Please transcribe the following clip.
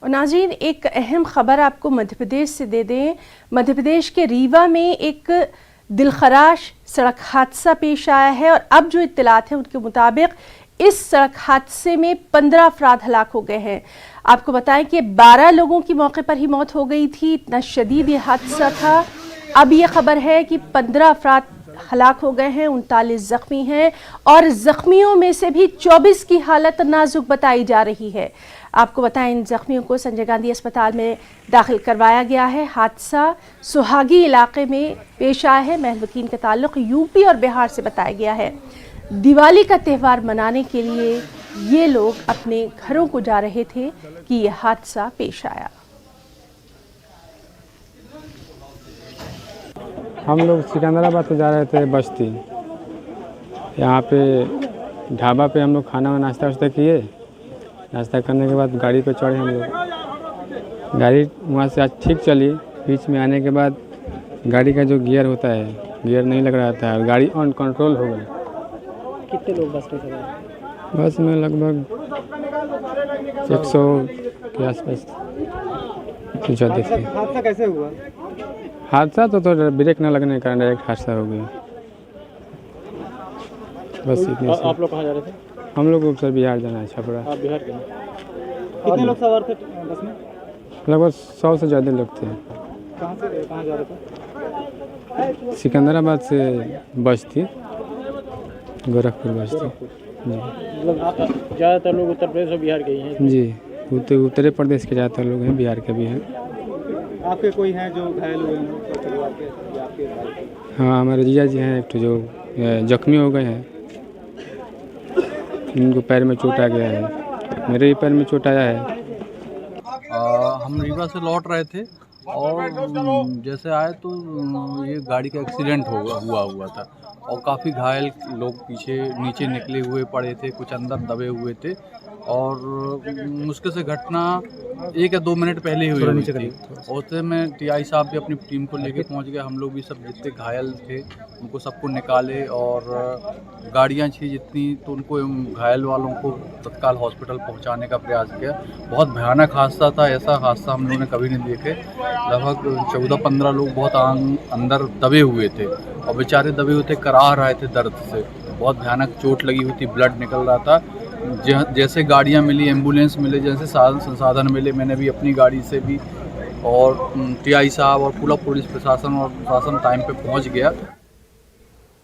और नाज़रीन, एक अहम ख़बर आपको मध्य प्रदेश से दे दें। मध्य प्रदेश के रीवा में एक दिलखराश सड़क हादसा पेश आया है और अब जो इत्तलात हैं उनके मुताबिक इस सड़क हादसे में 15 अफराद हलाक हो गए हैं। आपको बताएं कि 12 लोगों की मौके पर ही मौत हो गई थी। इतना शदीद ये हादसा था। अब ये खबर है कि 15 अफराद हलाक हो गए हैं, 39 जख्मी हैं और जख्मियों में से भी 24 की हालत नाजुक बताई जा रही है। आपको बताएं, इन जख्मियों को संजय गांधी अस्पताल में दाखिल करवाया गया है। हादसा सुहागी इलाके में पेश आया है। महलवकीन का ताल्लुक यूपी और बिहार से बताया गया है। दिवाली का त्यौहार मनाने के लिए ये लोग अपने घरों को जा रहे थे कि यह हादसा पेश आया। हम लोग सिकंदराबाद से जा रहे थे बस्ती। यहाँ पे ढाबा पे हम लोग खाना नाश्ता वाश्ता किए। नाश्ता करने के बाद गाड़ी पे चढ़े हम लोग। गाड़ी वहाँ से आज ठीक चली। बीच में आने के बाद गाड़ी का जो गियर होता है, गियर नहीं लग रहा था और गाड़ी ऑन कंट्रोल हो गई। कितने लोग बस में सवार? बस में लगभग 100 के आसपास ज़्यादा थे। हादसा कैसे हुआ? हादसा तो ब्रेक न लगने के कारण डायरेक्ट हादसा हो गया। बस इतने से। आप लोग कहाँ जा रहे थे? हम लोग को सर बिहार जाना है, छपरा। आप बिहार के हैं? कितने लोग सवार थे बस में? लगभग 100 से ज़्यादा लोग थे। कहाँ से कहाँ जा रहे थे? सिकंदराबाद से बस थी, गोरखपुर बस थी जी। मतलब ज़्यादातर लोग उत्तर प्रदेश और बिहार के ही हैं? जी, उत्तर प्रदेश के ज़्यादातर लोग हैं, बिहार के भी हैं। आपके कोई हैं जो घायल हुए हैं परिवार के या आपके भाई के? हाँ, हमारे जीजा जी हैं एक तो जो जख्मी हो गए हैं। इनको पैर में चोट आ गया है, मेरे भी पैर में चोट आया है। हम रीवा से लौट रहे थे और जैसे आए तो ये गाड़ी का एक्सीडेंट हुआ था और काफ़ी घायल लोग पीछे नीचे निकले हुए पड़े थे, कुछ अंदर दबे हुए थे और मुश्किल से घटना 1 या 2 मिनट पहले हुई थी। उससे मैं टीआई साहब भी अपनी टीम को लेके पहुंच गया। हम लोग भी सब जितने घायल थे उनको सबको निकाले और गाड़ियां थी जितनी तो उनको घायल वालों को तत्काल हॉस्पिटल पहुंचाने का प्रयास किया। बहुत भयानक हादसा था, ऐसा हादसा हम लोगों ने कभी नहीं देखे। लगभग 14-15 लोग बहुत अंदर दबे हुए थे और बेचारे दबे हुए थे, कराह रहे थे दर्द से। बहुत भयानक चोट लगी हुई थी, ब्लड निकल रहा था। जैसे गाड़ियां मिली, एम्बुलेंस मिले, जैसे साधन संसाधन मिले, मैंने भी अपनी गाड़ी से भी और टीआई साहब और पूरा पुलिस प्रशासन और प्रशासन टाइम पे पहुंच गया।